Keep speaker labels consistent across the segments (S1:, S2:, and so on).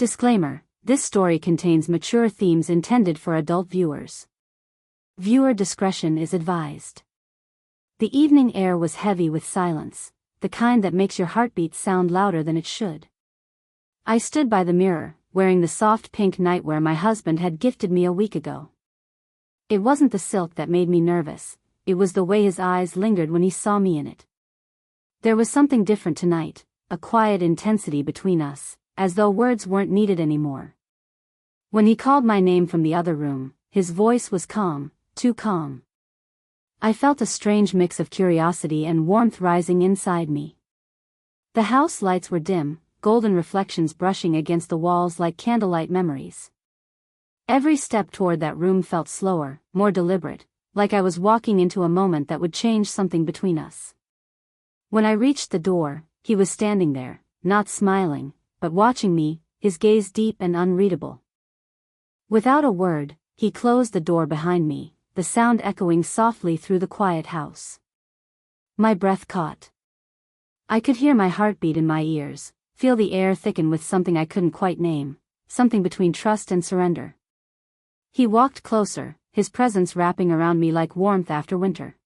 S1: Disclaimer: this story contains mature themes intended for adult viewers. Viewer discretion is advised. The evening air was heavy with silence, the kind that makes your heartbeat sound louder than it should. I stood by the mirror, wearing the soft pink nightwear my husband had gifted me a week ago. It wasn't the silk that made me nervous, it was the way his eyes lingered when he saw me in it. There was something different tonight, a quiet intensity between us, as though words weren't needed anymore. When he called my name from the other room, his voice was calm, too calm. I felt a strange mix of curiosity and warmth rising inside me. The house lights were dim, golden reflections brushing against the walls like candlelight memories. Every step toward that room felt slower, more deliberate, like I was walking into a moment that would change something between us. When I reached the door, he was standing there, not smiling, but watching me, his gaze deep and unreadable. Without a word, he closed the door behind me, the sound echoing softly through the quiet house. My breath caught. I could hear my heartbeat in my ears, feel the air thicken with something I couldn't quite name, something between trust and surrender. He walked closer, his presence wrapping around me like warmth after winter.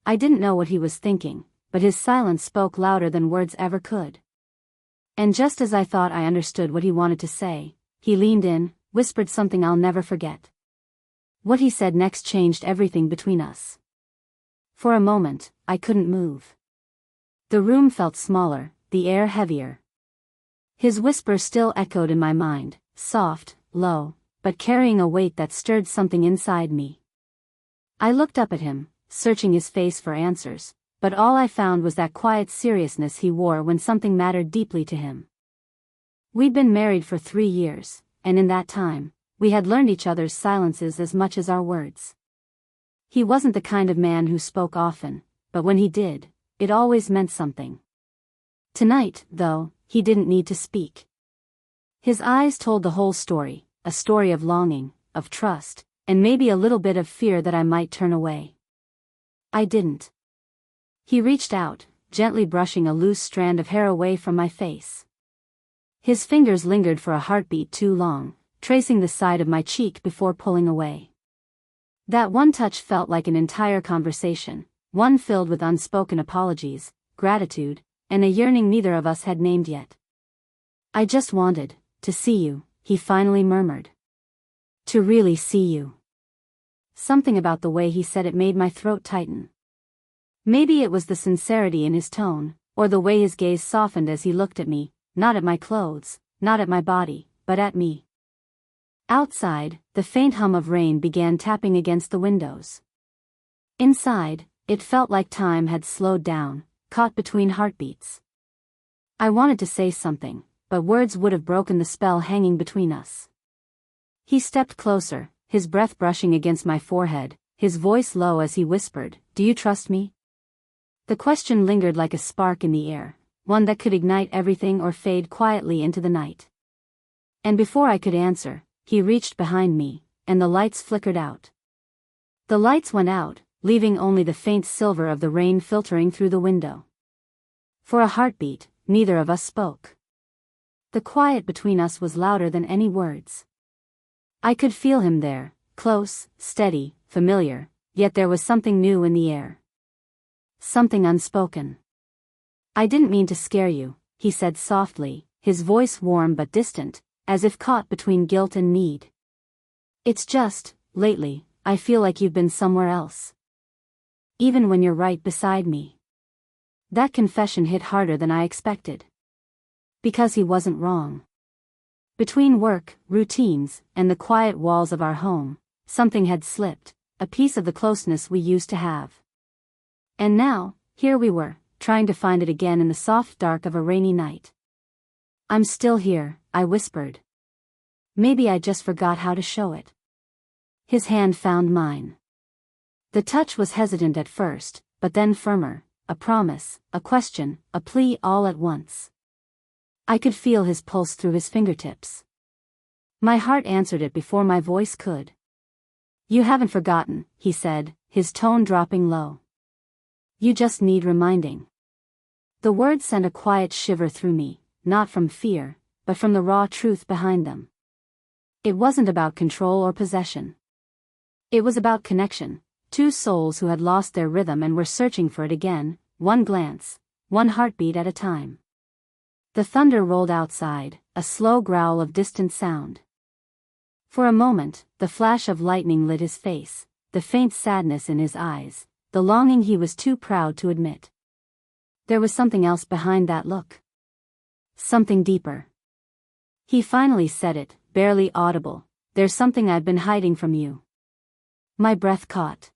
S1: I didn't know what he was thinking, but his silence spoke louder than words ever could. And just as I thought I understood what he wanted to say, he leaned in, whispered something I'll never forget. What he said next changed everything between us. For a moment, I couldn't move. The room felt smaller, the air heavier. His whisper still echoed in my mind, soft, low, but carrying a weight that stirred something inside me. I looked up at him, searching his face for answers, but all I found was that quiet seriousness he wore when something mattered deeply to him. We'd been married for 3 years, and in that time, we had learned each other's silences as much as our words. He wasn't the kind of man who spoke often, but when he did, it always meant something. Tonight, though, he didn't need to speak. His eyes told the whole story, a story of longing, of trust, and maybe a little bit of fear that I might turn away. I didn't. He reached out, gently brushing a loose strand of hair away from my face. His fingers lingered for a heartbeat too long, tracing the side of my cheek before pulling away. That one touch felt like an entire conversation, one filled with unspoken apologies, gratitude, and a yearning neither of us had named yet. "I just wanted to see you," he finally murmured. "To really see you." Something about the way he said it made my throat tighten. Maybe it was the sincerity in his tone, or the way his gaze softened as he looked at me, not at my clothes, not at my body, but at me. Outside, the faint hum of rain began tapping against the windows. Inside, it felt like time had slowed down, caught between heartbeats. I wanted to say something, but words would have broken the spell hanging between us. He stepped closer, his breath brushing against my forehead, his voice low as he whispered, "Do you trust me?" The question lingered like a spark in the air, one that could ignite everything or fade quietly into the night. And before I could answer, he reached behind me, and the lights flickered out. The lights went out, leaving only the faint silver of the rain filtering through the window. For a heartbeat, neither of us spoke. The quiet between us was louder than any words. I could feel him there, close, steady, familiar, yet there was something new in the air. Something unspoken. "I didn't mean to scare you," he said softly, his voice warm but distant, as if caught between guilt and need. "It's just, lately, I feel like you've been somewhere else. Even when you're right beside me." That confession hit harder than I expected. Because he wasn't wrong. Between work, routines, and the quiet walls of our home, something had slipped, a piece of the closeness we used to have. And now, here we were, trying to find it again in the soft dark of a rainy night. "I'm still here," I whispered. Maybe I just forgot how to show it. His hand found mine. The touch was hesitant at first, but then firmer, a promise, a question, a plea all at once. I could feel his pulse through his fingertips. My heart answered it before my voice could. "You haven't forgotten," he said, his tone dropping low. "You just need reminding." The words sent a quiet shiver through me, not from fear, but from the raw truth behind them. It wasn't about control or possession. It was about connection, two souls who had lost their rhythm and were searching for it again, one glance, one heartbeat at a time. The thunder rolled outside, a slow growl of distant sound. For a moment, the flash of lightning lit his face, the faint sadness in his eyes, the longing he was too proud to admit. There was something else behind that look. Something deeper. He finally said it, barely audible. There's something I've been hiding from you. My breath caught.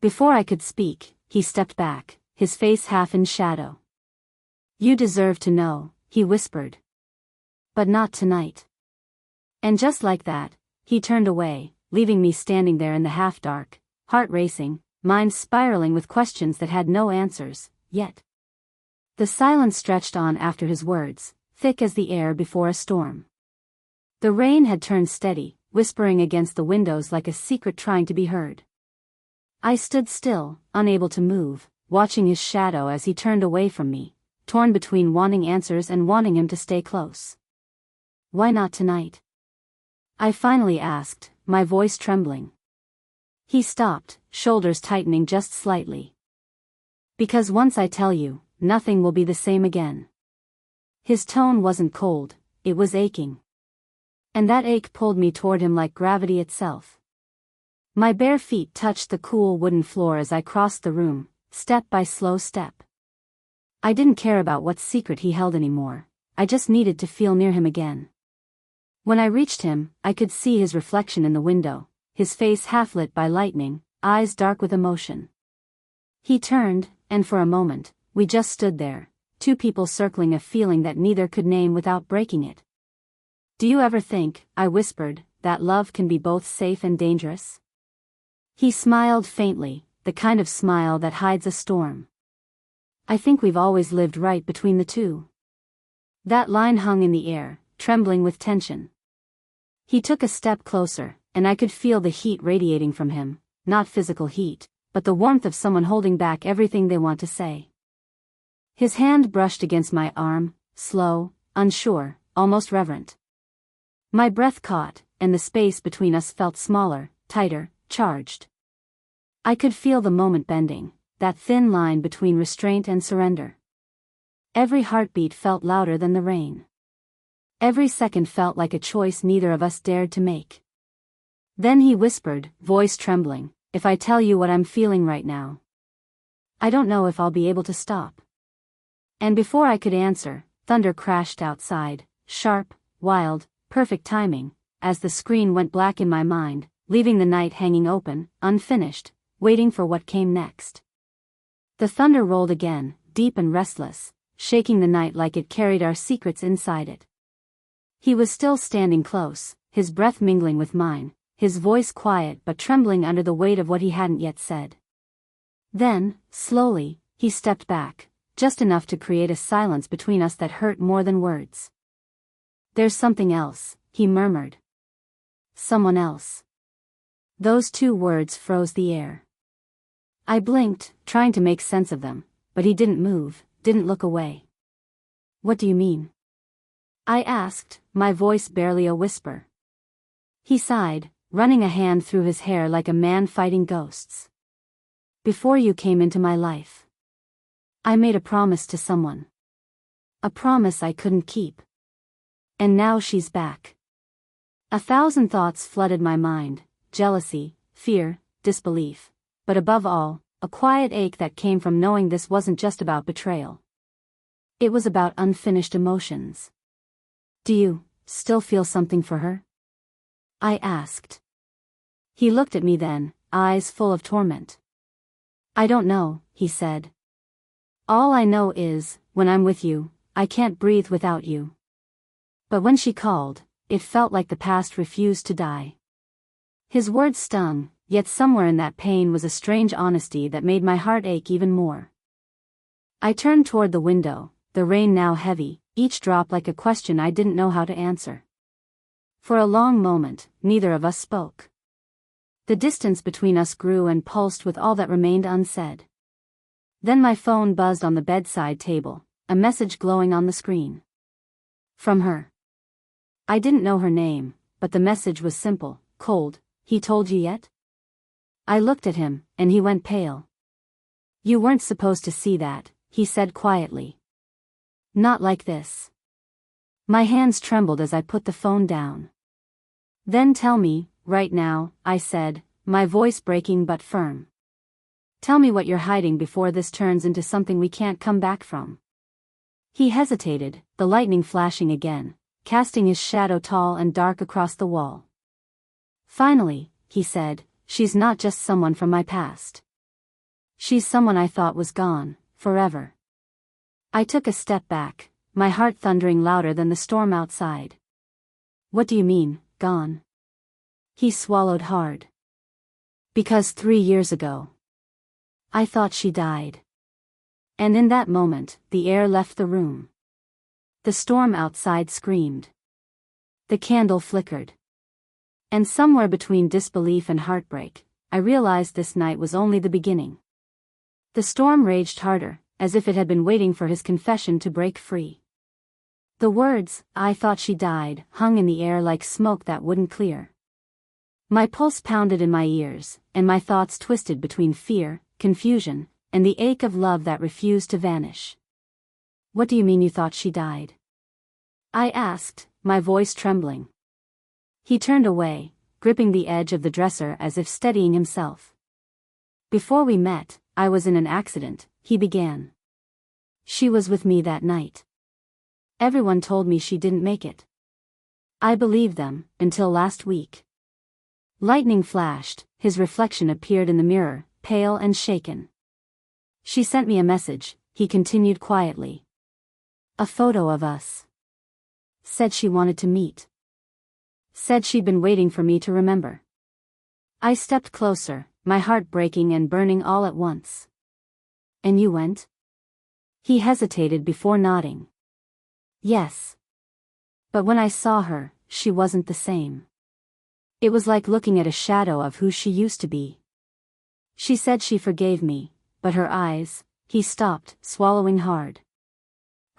S1: Before I could speak, he stepped back, his face half in shadow. You deserve to know, he whispered. But not tonight. And just like that, he turned away, leaving me standing there in the half-dark, heart racing, mind spiraling with questions that had no answers, yet. The silence stretched on after his words, thick as the air before a storm. The rain had turned steady, whispering against the windows like a secret trying to be heard. I stood still, unable to move, watching his shadow as he turned away from me, torn between wanting answers and wanting him to stay close. Why not tonight? I finally asked, my voice trembling. He stopped, shoulders tightening just slightly. Because once I tell you, nothing will be the same again. His tone wasn't cold, it was aching. And that ache pulled me toward him like gravity itself. My bare feet touched the cool wooden floor as I crossed the room, step by slow step. I didn't care about what secret he held anymore, I just needed to feel near him again. When I reached him, I could see his reflection in the window, his face half lit by lightning, eyes dark with emotion. He turned, and for a moment, we just stood there, two people circling a feeling that neither could name without breaking it. Do you ever think, I whispered, that love can be both safe and dangerous? He smiled faintly, the kind of smile that hides a storm. I think we've always lived right between the two. That line hung in the air, trembling with tension. He took a step closer, and I could feel the heat radiating from him, not physical heat, but the warmth of someone holding back everything they want to say. His hand brushed against my arm, slow, unsure, almost reverent. My breath caught, and the space between us felt smaller, tighter, charged. I could feel the moment bending, that thin line between restraint and surrender. Every heartbeat felt louder than the rain. Every second felt like a choice neither of us dared to make. Then he whispered, voice trembling, if I tell you what I'm feeling right now, I don't know if I'll be able to stop. And before I could answer, thunder crashed outside, sharp, wild, perfect timing, as the screen went black in my mind, leaving the night hanging open, unfinished, waiting for what came next. The thunder rolled again, deep and restless, shaking the night like it carried our secrets inside it. He was still standing close, his breath mingling with mine, his voice quiet but trembling under the weight of what he hadn't yet said. Then, slowly, he stepped back, just enough to create a silence between us that hurt more than words. There's something else, he murmured. Someone else. Those two words froze the air. I blinked, trying to make sense of them, but he didn't move, didn't look away. What do you mean? I asked, my voice barely a whisper. He sighed, running a hand through his hair like a man fighting ghosts. Before you came into my life, I made a promise to someone. A promise I couldn't keep. And now she's back. 1,000 thoughts flooded my mind, jealousy, fear, disbelief, but above all, a quiet ache that came from knowing this wasn't just about betrayal. It was about unfinished emotions. Do you still feel something for her? I asked. He looked at me then, eyes full of torment. I don't know, he said. All I know is, when I'm with you, I can't breathe without you. But when she called, it felt like the past refused to die. His words stung, yet somewhere in that pain was a strange honesty that made my heart ache even more. I turned toward the window, the rain now heavy, each drop like a question I didn't know how to answer. For a long moment, neither of us spoke. The distance between us grew and pulsed with all that remained unsaid. Then my phone buzzed on the bedside table, a message glowing on the screen. From her. I didn't know her name, but the message was simple, cold. "He told you yet?" I looked at him, and he went pale. "You weren't supposed to see that," he said quietly. "Not like this." My hands trembled as I put the phone down. "Then tell me, right now," I said, my voice breaking but firm. "Tell me what you're hiding before this turns into something we can't come back from." He hesitated, the lightning flashing again, casting his shadow tall and dark across the wall. "Finally," he said, "she's not just someone from my past. She's someone I thought was gone, forever." I took a step back, my heart thundering louder than the storm outside. "What do you mean, gone?" He swallowed hard. "Because 3 years ago, I thought she died." And in that moment, the air left the room. The storm outside screamed. The candle flickered. And somewhere between disbelief and heartbreak, I realized this night was only the beginning. The storm raged harder, as if it had been waiting for his confession to break free. The words, "I thought she died," hung in the air like smoke that wouldn't clear. My pulse pounded in my ears, and my thoughts twisted between fear, confusion, and the ache of love that refused to vanish. "What do you mean you thought she died?" I asked, my voice trembling. He turned away, gripping the edge of the dresser as if steadying himself. "Before we met, I was in an accident," he began. "She was with me that night. Everyone told me she didn't make it. I believed them, until last week." Lightning flashed, his reflection appeared in the mirror, pale and shaken. "She sent me a message," he continued quietly. "A photo of us. Said she wanted to meet. Said she'd been waiting for me to remember." I stepped closer, my heart breaking and burning all at once. "And you went?" He hesitated before nodding. "Yes. But when I saw her, she wasn't the same. It was like looking at a shadow of who she used to be. She said she forgave me, but her eyes..." He stopped, swallowing hard.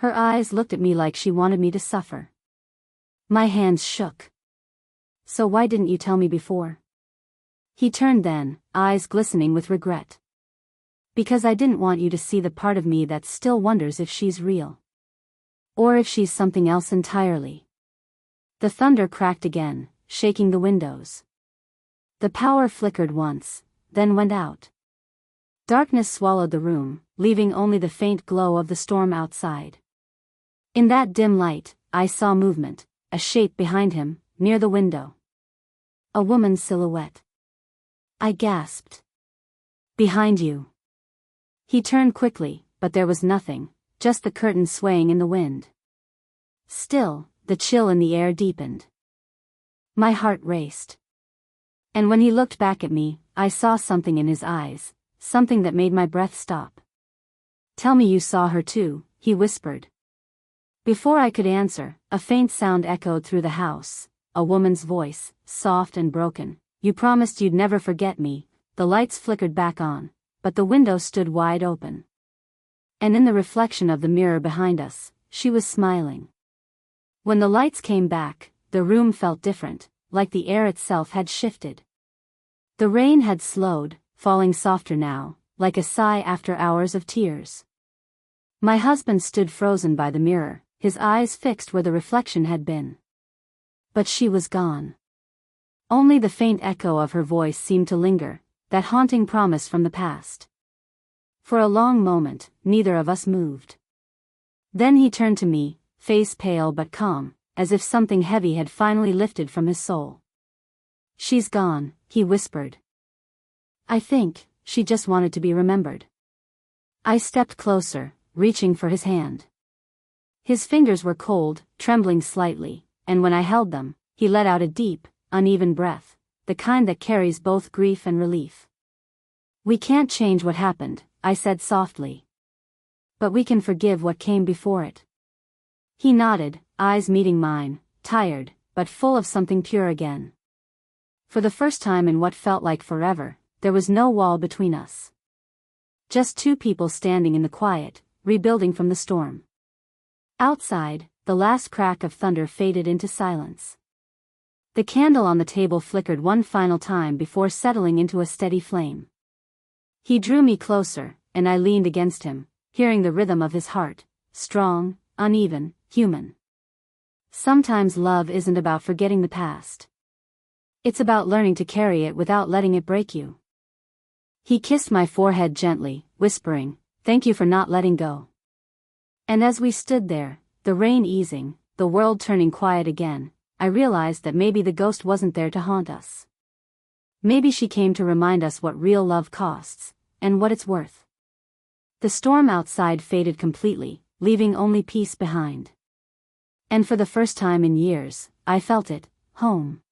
S1: "Her eyes looked at me like she wanted me to suffer." My hands shook. "So why didn't you tell me before?" He turned then, eyes glistening with regret. "Because I didn't want you to see the part of me that still wonders if she's real. Or if she's something else entirely." The thunder cracked again, shaking the windows. The power flickered once, then went out. Darkness swallowed the room, leaving only the faint glow of the storm outside. In that dim light, I saw movement, a shape behind him, near the window. A woman's silhouette. I gasped. "Behind you." He turned quickly, but there was nothing, just the curtain swaying in the wind. Still, the chill in the air deepened. My heart raced. And when he looked back at me, I saw something in his eyes, something that made my breath stop. "Tell me you saw her too," he whispered. Before I could answer, a faint sound echoed through the house, a woman's voice, soft and broken. "You promised you'd never forget me." The lights flickered back on, but the window stood wide open. And in the reflection of the mirror behind us, she was smiling. When the lights came back, the room felt different, like the air itself had shifted. The rain had slowed, falling softer now, like a sigh after hours of tears. My husband stood frozen by the mirror, his eyes fixed where the reflection had been. But she was gone. Only the faint echo of her voice seemed to linger, that haunting promise from the past. For a long moment, neither of us moved. Then he turned to me, face pale but calm, as if something heavy had finally lifted from his soul. "She's gone," he whispered. "I think she just wanted to be remembered." I stepped closer, reaching for his hand. His fingers were cold, trembling slightly, and when I held them, he let out a deep, uneven breath, the kind that carries both grief and relief. "We can't change what happened," I said softly. "But we can forgive what came before it." He nodded, eyes meeting mine, tired, but full of something pure again. For the first time in what felt like forever, there was no wall between us. Just two people standing in the quiet, rebuilding from the storm. Outside, the last crack of thunder faded into silence. The candle on the table flickered one final time before settling into a steady flame. He drew me closer, and I leaned against him, hearing the rhythm of his heart, strong, uneven, human. Sometimes love isn't about forgetting the past. It's about learning to carry it without letting it break you. He kissed my forehead gently, whispering, "Thank you for not letting go." And as we stood there, the rain easing, the world turning quiet again, I realized that maybe the ghost wasn't there to haunt us. Maybe she came to remind us what real love costs, and what it's worth. The storm outside faded completely, leaving only peace behind. And for the first time in years, I felt it, home.